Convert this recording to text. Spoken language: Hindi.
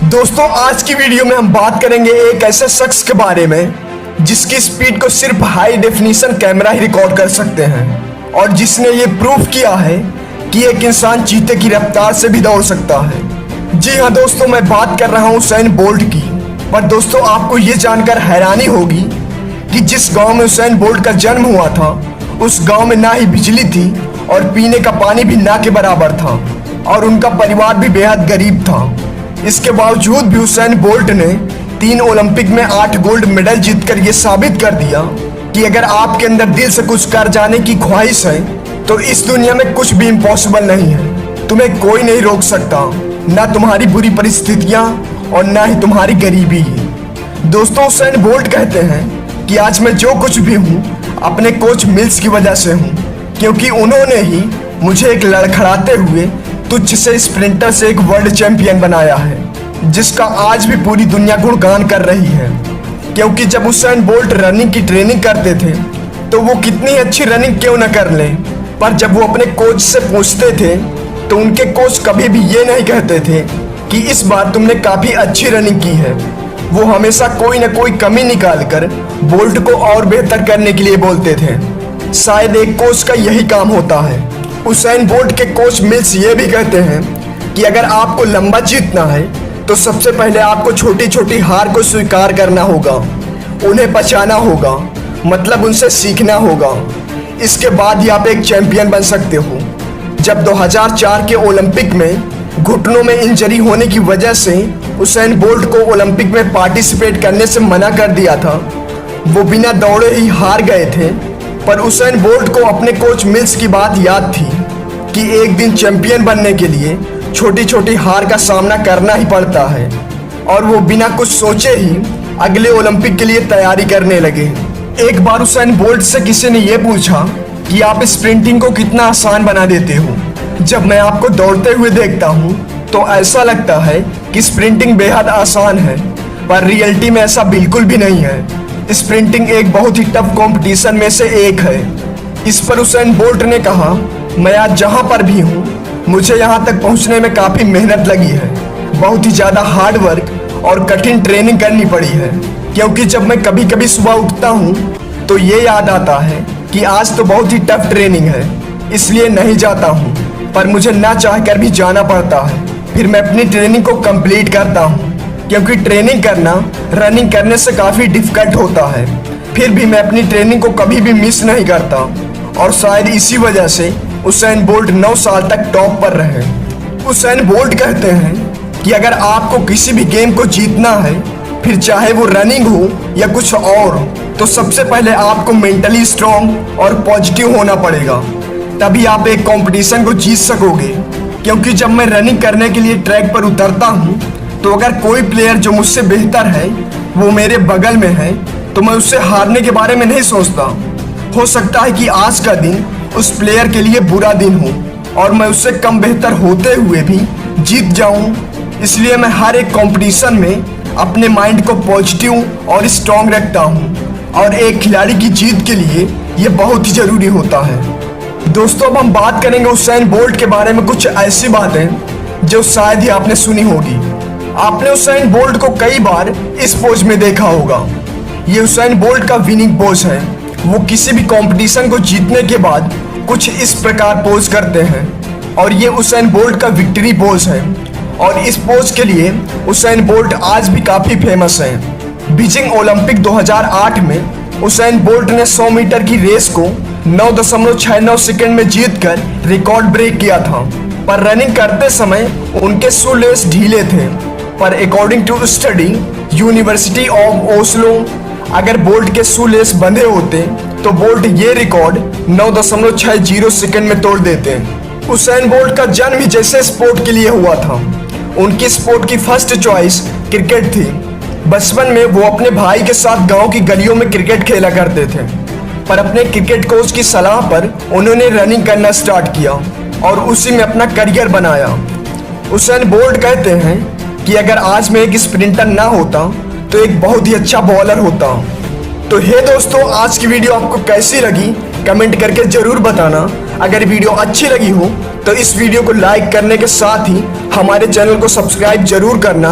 दोस्तों आज की वीडियो में हम बात करेंगे एक ऐसे शख्स के बारे में जिसकी स्पीड को सिर्फ हाई डेफिनेशन कैमरा ही रिकॉर्ड कर सकते हैं और जिसने ये प्रूफ किया है कि एक इंसान चीते की रफ्तार से भी दौड़ सकता है। जी हाँ दोस्तों, मैं बात कर रहा हूँ उसैन बोल्ट की। पर दोस्तों आपको ये जानकर हैरानी होगी कि जिस गांव में उसैन बोल्ट का जन्म हुआ था उस गांव में ना ही बिजली थी और पीने का पानी भी ना के बराबर था और उनका परिवार भी बेहद गरीब था। इसके बावजूद भी उसैन बोल्ट ने 3 ओलंपिक में 8 गोल्ड मेडल जीतकर ये साबित कर दिया कि अगर आपके अंदर दिल से कुछ कर जाने की ख्वाहिश है तो इस दुनिया में कुछ भी इम्पॉसिबल नहीं है। तुम्हें कोई नहीं रोक सकता, ना तुम्हारी बुरी परिस्थितियां और ना ही तुम्हारी गरीबी। दोस्तों उसैन बोल्ट कहते हैं कि आज मैं जो कुछ भी हूँ अपने कोच मिल्स की वजह से हूँ, क्योंकि उन्होंने ही मुझे एक लड़खड़ाते हुए तुच्छ से स्प्रिंटर से एक वर्ल्ड चैंपियन बनाया है, जिसका आज भी पूरी दुनिया गुणगान कर रही है। क्योंकि जब उसैन बोल्ट रनिंग की ट्रेनिंग करते थे तो वो कितनी अच्छी रनिंग क्यों न कर लें, पर जब वो अपने कोच से पूछते थे तो उनके कोच कभी भी ये नहीं कहते थे कि इस बार तुमने काफ़ी अच्छी रनिंग की है। वो हमेशा कोई ना कोई कमी निकाल कर बोल्ट को और बेहतर करने के लिए बोलते थे। शायद एक कोच का यही काम होता है। उसैन बोल्ट के कोच मिल्स ये भी कहते हैं कि अगर आपको लंबा जीतना है तो सबसे पहले आपको छोटी छोटी हार को स्वीकार करना होगा, उन्हें पहचाना होगा, मतलब उनसे सीखना होगा। इसके बाद ही आप एक चैंपियन बन सकते हो। जब 2004 के ओलंपिक में घुटनों में इंजरी होने की वजह से उसैन बोल्ट को ओलंपिक में पार्टिसिपेट करने से मना कर दिया था, वो बिना दौड़े ही हार गए थे। पर उसैन बोल्ट को अपने कोच मिल्स की बात याद थी कि एक दिन चैंपियन बनने के लिए छोटी छोटी हार का सामना करना ही पड़ता है, और वो बिना कुछ सोचे ही अगले ओलंपिक के लिए तैयारी करने लगे। एक बार उसैन बोल्ट से किसी ने ये पूछा कि आप स्प्रिंटिंग को कितना आसान बना देते हो। जब मैं आपको दौड़ते हुए देखता हूँ तो ऐसा लगता है कि स्प्रिंटिंग बेहद आसान है, पर रियलिटी में ऐसा बिल्कुल भी नहीं है। स्प्रिंटिंग एक बहुत ही टफ कंपटीशन में से एक है। इस पर उसैन बोल्ट ने कहा, मैं आज जहाँ पर भी हूँ मुझे यहाँ तक पहुँचने में काफ़ी मेहनत लगी है, बहुत ही ज़्यादा हार्ड वर्क और कठिन ट्रेनिंग करनी पड़ी है। क्योंकि जब मैं कभी कभी सुबह उठता हूँ तो ये याद आता है कि आज तो बहुत ही टफ ट्रेनिंग है, इसलिए नहीं जाता हूँ, पर मुझे ना चाह कर भी जाना पड़ता है। फिर मैं अपनी ट्रेनिंग को कंप्लीट करता हूँ, क्योंकि ट्रेनिंग करना रनिंग करने से काफ़ी डिफिकल्ट होता है। फिर भी मैं अपनी ट्रेनिंग को कभी भी मिस नहीं करता, और शायद इसी वजह से उसैन बोल्ट 9 साल तक टॉप पर रहे। उसैन बोल्ट कहते हैं कि अगर आपको किसी भी गेम को जीतना है, फिर चाहे वो रनिंग हो या कुछ और, तो सबसे पहले आपको मेंटली स्ट्रॉन्ग और पॉजिटिव होना पड़ेगा, तभी आप एक कंपटीशन को जीत सकोगे। क्योंकि जब मैं रनिंग करने के लिए ट्रैक पर उतरता हूँ तो अगर कोई प्लेयर जो मुझसे बेहतर है वो मेरे बगल में है तो मैं उससे हारने के बारे में नहीं सोचता। हो सकता है कि आज का दिन उस प्लेयर के लिए बुरा दिन हो और मैं उससे कम बेहतर होते हुए भी जीत जाऊं। इसलिए मैं हर एक कंपटीशन में अपने माइंड को पॉजिटिव और स्ट्रॉन्ग रखता हूं, और एक खिलाड़ी की जीत के लिए ये बहुत ही ज़रूरी होता है। दोस्तों अब हम बात करेंगे उसैन बोल्ट के बारे में कुछ ऐसी बातें जो शायद ही आपने सुनी होगी। आपने उसैन बोल्ट को कई बार इस पोज में देखा होगा। ये उसैन बोल्ट का विनिंग पोज है। वो किसी भी कंपटीशन को जीतने के बाद कुछ इस प्रकार पोज करते हैं, और ये उसैन बोल्ट का विक्ट्री पोज है। और इस पोज के लिए उसैन बोल्ट आज भी काफ़ी फेमस है। बीजिंग ओलंपिक 2008 में उसैन बोल्ट ने 100 मीटर की रेस को 9.69 सेकंड में जीतकर रिकॉर्ड ब्रेक किया था। पर रनिंग करते समय उनके शू लेस ढीले थे। पर according to study university of Oslo, अगर बोल्ट के शू लेस बंधे होते तो बोल्ट ये रिकॉर्ड 9.60 सेकंड में तोड़ देते। उसैन बोल्ट का जन्म ही जैसे स्पोर्ट के लिए हुआ था। उनकी स्पोर्ट की फर्स्ट चॉइस क्रिकेट थी। बचपन में वो अपने भाई के साथ गांव की गलियों में क्रिकेट खेला करते थे, पर अपने क्रिकेट कोच की सलाह पर उन्होंने रनिंग करना स्टार्ट किया और उसी में अपना करियर बनाया। उसैन बोल्ट कहते हैं कि अगर आज मैं एक स्प्रिंटर ना होता तो एक बहुत ही अच्छा बॉलर होता। तो हे दोस्तों, आज की वीडियो आपको कैसी लगी कमेंट करके जरूर बताना। अगर वीडियो अच्छी लगी हो तो इस वीडियो को लाइक करने के साथ ही हमारे चैनल को सब्सक्राइब जरूर करना।